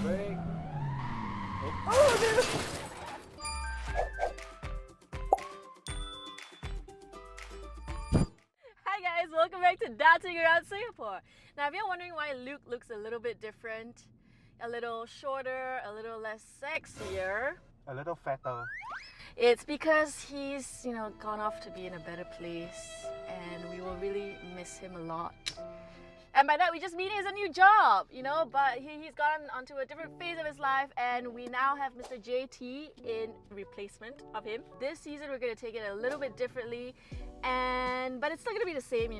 Brake. Hi guys, welcome back to Dancing Around Singapore. Now if you're wondering why Luke looks a little bit different, a little shorter, a little less sexier, A little fatter. it's because he's, gone off to be in a better place and we will really miss him a lot. And by that we just mean he has a new job, but he's gone onto a different phase of his life and we now have Mr. JT in replacement of him. This season we're going to take it a little bit differently, but it's still going to be the same,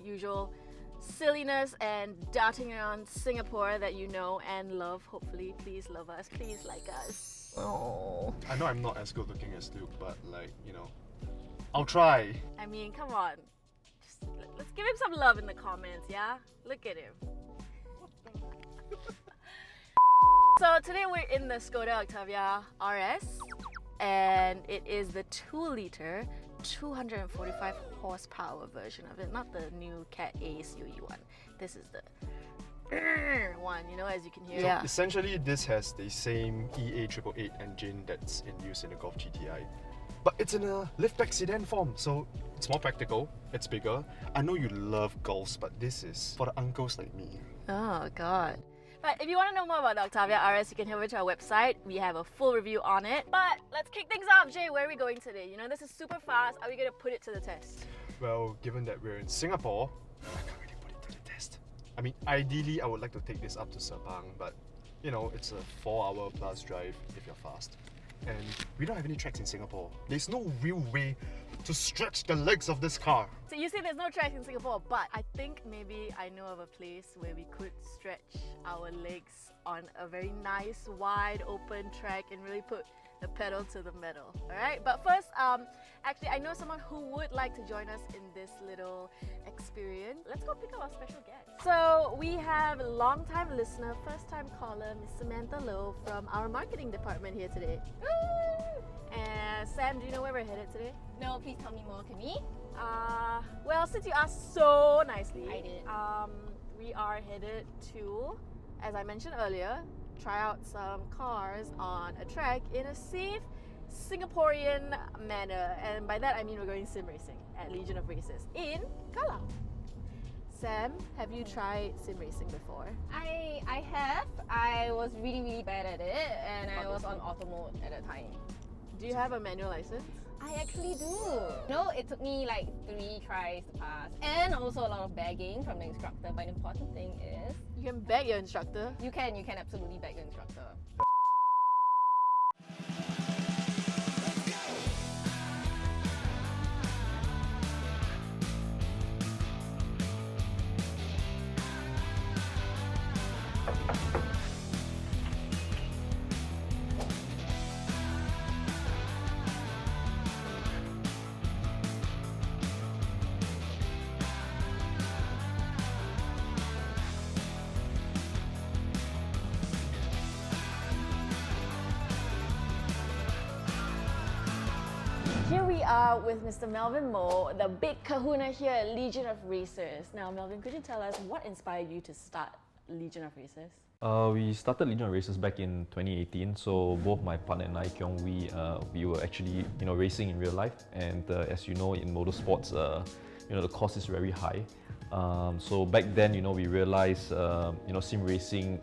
usual silliness and darting around Singapore that you know and love. Hopefully, please love us, please like us. Oh. I know I'm not as good looking as Luke, but I'll try. I mean, come on. Let's give him some love in the comments, yeah? Look at him. So today we're in the Skoda Octavia RS and it is the 2-liter 245 horsepower version of it, not the new Cat A CUE one. This is the one, as you can hear. So essentially this has the same EA888 engine that's in use in the Golf GTI. But it's in a liftback sedan form, so it's more practical, it's bigger. I know you love Golfs, but this is for the uncles like me. Oh god. But if you want to know more about the Octavia RS, you can head over to our website. We have a full review on it. But let's kick things off. Jay, where are we going today? This is super fast. Are we going to put it to the test? Well, given that we're in Singapore, I can't really put it to the test. I mean, ideally I would like to take this up to Sepang, but it's a 4-hour plus drive if you're fast. And we don't have any tracks in Singapore. There's no real way to stretch the legs of this car. So you say there's no tracks in Singapore, but I think maybe I know of a place where we could stretch our legs on a very nice, wide open track and really put the pedal to the metal. Alright, but first, actually I know someone who would like to join us in this little experience. Let's go pick up our special guest. So we have long-time listener, first-time caller, Miss Samantha Lowe from our marketing department here today. And Sam, do you know where we're headed today? No, please tell me more. Can we? Well, since you asked so nicely, I did. We are headed to, as I mentioned earlier, try out some cars on a track in a safe Singaporean manner. And by that I mean we're going sim racing at Legion of Races in Kallang. Sam, have you tried sim racing before? I have. I was really bad at it and I was on auto mode at the time. Do you have a manual license? I actually do. No, it took me like 3 tries to pass and also a lot of begging from the instructor, but the important thing is You can beg your instructor. you can absolutely beg the instructor. Here we are with Mr. Melvin Moe, the big kahuna here at Legion of Racers. Now Melvin, could you tell us what inspired you to start Legion of Racers? We started Legion of Races back in 2018. So both my partner and I, Kyung, we were actually racing in real life. And as you know, in motorsports, the cost is very high. So back then, we realized, sim racing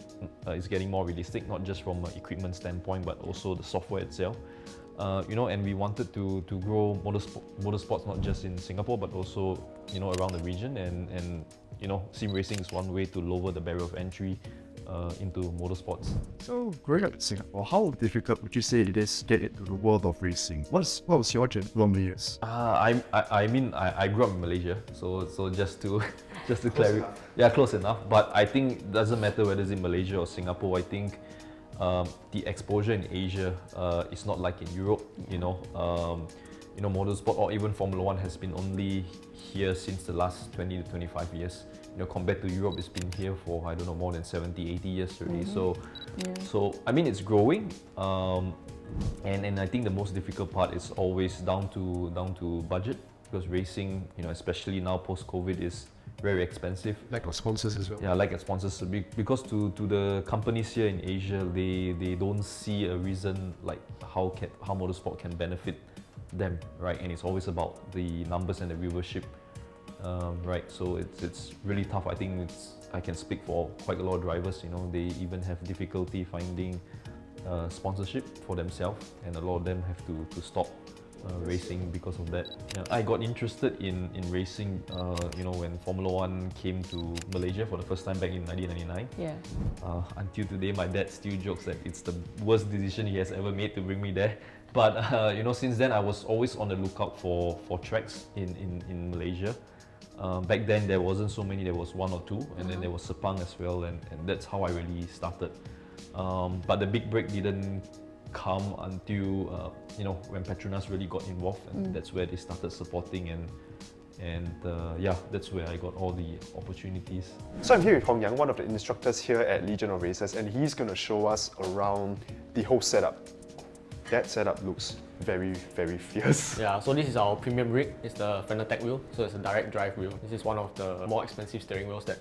is getting more realistic, not just from an equipment standpoint, but also the software itself. And we wanted to grow motorsports not just in Singapore, but also around the region. And sim racing is one way to lower the barrier of entry into motorsports. So, growing up in Singapore, how difficult would you say it is to get into the world of racing? What was your journey along the years? I grew up in Malaysia, so just to clarify, yeah, close enough. But I think it doesn't matter whether it's in Malaysia or Singapore. I think the exposure in Asia is not like in Europe. Motorsport or even Formula 1 has been only here since the last 20 to 25 years. Compared to Europe, it's been here for, I don't know, more than 70, 80 years already. So I mean, it's growing. And I think the most difficult part is always down to budget, because racing, especially now post-COVID, is very expensive. Lack of sponsors as well. Yeah, like at sponsors, because to the companies here in Asia, they don't see a reason like how motorsport can benefit them, right? And it's always about the numbers and the viewership, right? So it's really tough. I think I can speak for quite a lot of drivers. You know, they even have difficulty finding sponsorship for themselves, and a lot of them have to stop racing because of that. Yeah, I got interested in racing, you know, when Formula One came to Malaysia for the first time back in 1999. Yeah. Until today, my dad still jokes that it's the worst decision he has ever made to bring me there. But you know, since then I was always on the lookout for tracks in Malaysia. Back then there wasn't so many, there was one or two, and then there was Sepang as well, and that's how I really started. But the big break didn't come until you know, when Petronas really got involved, and that's where they started supporting, and yeah, that's where I got all the opportunities. So I'm here with Hong Yang, one of the instructors here at Legion of Racers, and he's going to show us around the whole setup. That setup looks very, very fierce. Yeah, so this is our premium rig. It's the Fanatec wheel, so it's a direct drive wheel. This is one of the more expensive steering wheels that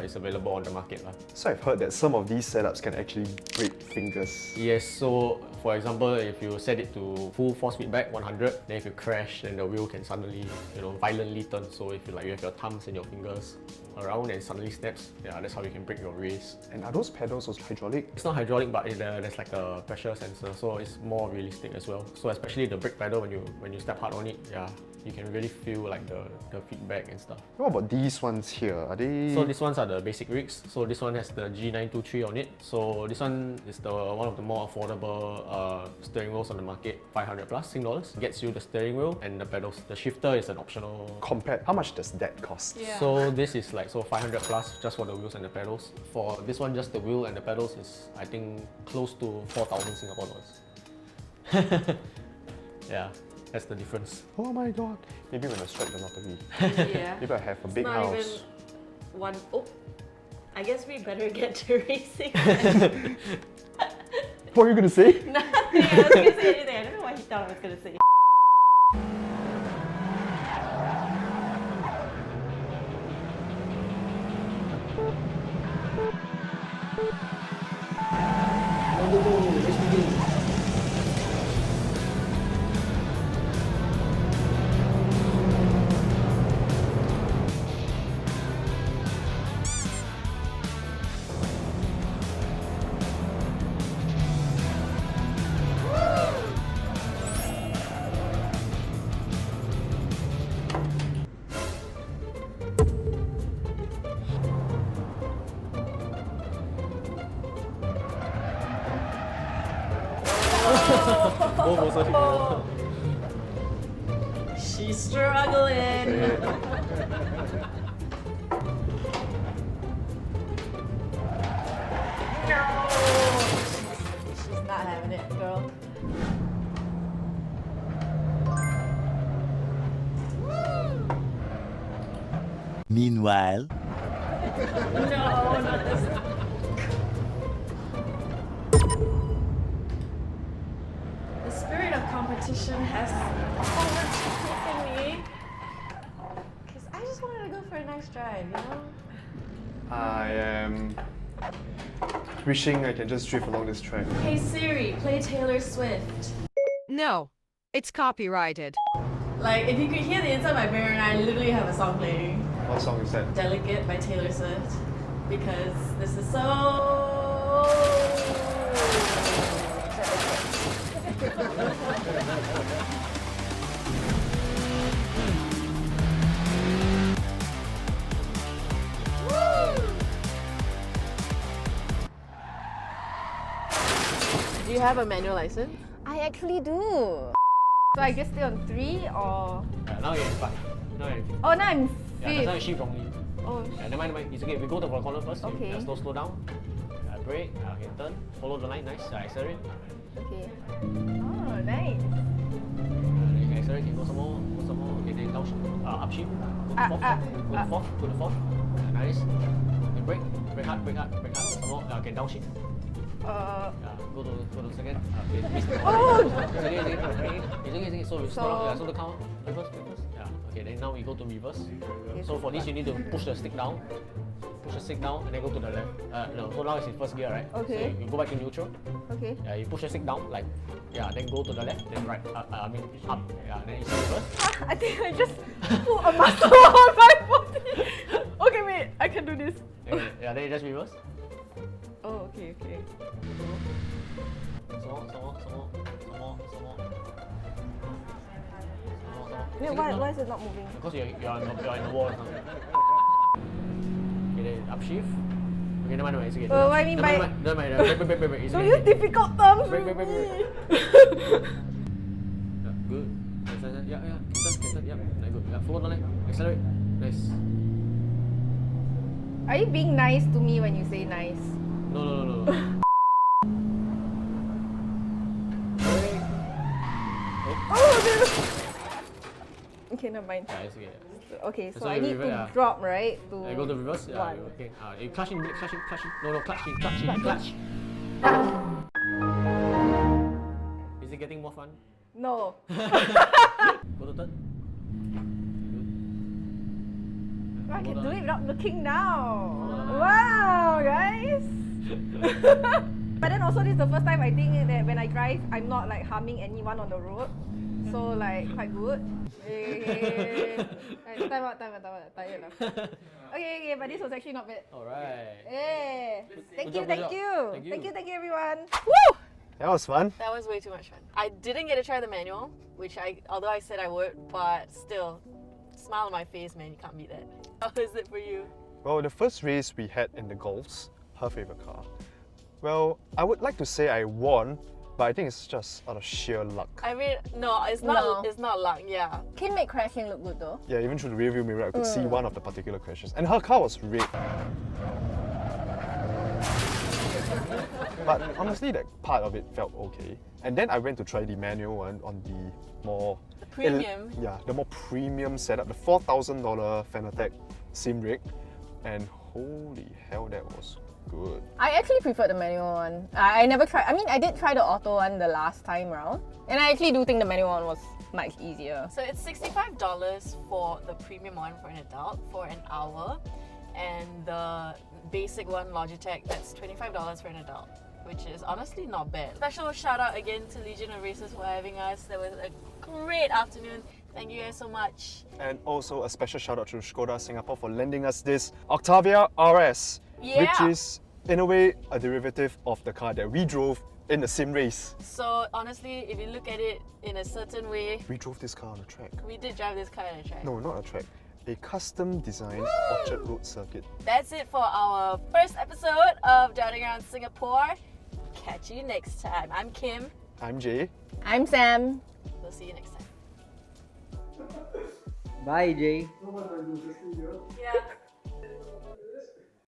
is available on the market. So I've heard that some of these setups can actually break fingers. Yes, so for example, if you set it to full force feedback 100, then if you crash, then the wheel can suddenly, you know, violently turn. So if you have your thumbs and your fingers around and suddenly snaps, yeah, that's how you can break your race. And are those pedals also hydraulic? It's not hydraulic, but there's like a pressure sensor, so it's more realistic as well. So especially the brake pedal, when you step hard on it, yeah, you can really feel like the feedback and stuff. What about these ones here? Are they... So these ones are the basic rigs. So this one has the G923 on it. So this one is one of the more affordable steering wheels on the market, 500 plus Sing dollars. Gets you the steering wheel and the pedals. The shifter is an optional. Compared, how much does that cost? Yeah. So this is like 500 plus just for the wheels and the pedals. For this one, just the wheel and the pedals is, I think, close to 4,000 Singapore dollars. Yeah, that's the difference. Oh my god. Maybe when I strike the lottery. Yeah. Maybe I have a big Not house. even one. Oh, I guess we better get to racing. What are you gonna say? Nothing. I was gonna say anything. I don't know what he thought I was gonna say. She's struggling. No. She's not having it, girl. Meanwhile, No, not this time. The spirit of competition has overtaken me. Because I just wanted to go for a nice drive, you know? I am wishing I can just drift along this track. Hey Siri, play Taylor Swift. No, it's copyrighted. Like, if you could hear the inside of my brain, I literally have a song playing. What song is that? Delegate by Taylor Swift. Because this is so... Do you have a manual license? I actually do. So I just stay on 3 or... Now you're in 5. Now you're in 5. Oh, now I'm 5th. Yeah, that's how you shift wrongly. Oh, Yeah, never mind, never mind. It's okay. We go to the corner first. You, Okay. slow down. Brake. Okay, turn. Follow the line. Nice. Accelerate. okay. Oh, nice. You can accelerate. Go some more. Go some more. Okay, then down shift. Upshift. Go to fourth. Go to fourth. Nice. Okay, brake. Brake hard. Brake hard. Brake hard. Some more. Okay, downshift. Go to second. Okay, miss the corner. Oh! It's okay. So we slow down. Yeah, so the count. Reverse. Yeah. Okay. Okay, then now we go to reverse. So for this, you need to push the stick down. Push the stick down and then go to the left. No, so now it's in first gear, right? Okay. So you go back to neutral. Okay. Yeah, you push the stick down, like, yeah, then go to the left, then right. I mean, up. Yeah, then it's reverse. I think I just put a muscle on my body. Okay, wait, I can do this. Okay, yeah, then you just reverse. Oh, okay, okay. Some more. Yeah, why is it not moving? Because you're in the wall. Okay, then upshift. Okay, never mind, it's okay. What I mean by... Never mind. Break. It's Don't okay. use difficult terms Break. with me. Yeah, good. Yeah. Cancel. Yeah, good. Yeah, forward on it. Accelerate. Nice. Are you being nice to me when you say nice? No. Break. Oh, dude. Okay, never mind. Yeah, it's okay. Okay, so So I you need reverse, to yeah. drop, right? To Yeah, go to reverse. Yeah, one. okay. You clutch in. No, clutch in. Is it getting more fun? No. Go to third. I can do it without looking now. Wow, guys. But then also this is the first time I think that when I drive, I'm not like harming anyone on the road. So like quite good. Right, time out. Tired now. Okay, but this was actually not bad. Alright. Hey, thank Good job. you everyone. Woo! That was fun. That was way too much fun. I didn't get to try the manual, although I said I would, but still, smile on my face, man, you can't beat that. How is it for you? Well, the first race we had in the Golfs, her favorite car. Well, I would like to say I won, but I think it's just out of sheer luck. I mean, no, it's not. No. It's not luck. Yeah. Kim made crashing look good though. Yeah, even through the rearview mirror, I could see one of the particular crashes. And her car was red. But honestly, that part of it felt okay. And then I went to try the manual one on the more... The premium. the more premium setup, the $4,000 Fanatec sim rig. And holy hell, that was good. I actually prefer the manual one. I never tried. I mean, I did try the auto one the last time round, and I actually do think the manual one was much easier. So it's $65 for the premium one for an adult for an hour, and the basic one, Logitech, that's $25 for an adult, which is honestly not bad. Special shout out again to Legion of Racers for having us. That was a great afternoon. Thank you guys so much. And also a special shout out to Skoda Singapore for lending us this Octavia RS, which is in a way a derivative of the car that we drove in the sim race. So honestly, if you look at it in a certain way, We drove this car on a track. we did drive this car on a track. No, not a track. A custom designed Orchard Road circuit. That's it for our first episode of Driving Around Singapore. Catch you next time. I'm Kim. I'm Jay. I'm Sam. We'll see you next time. Bye, Jay. Yeah.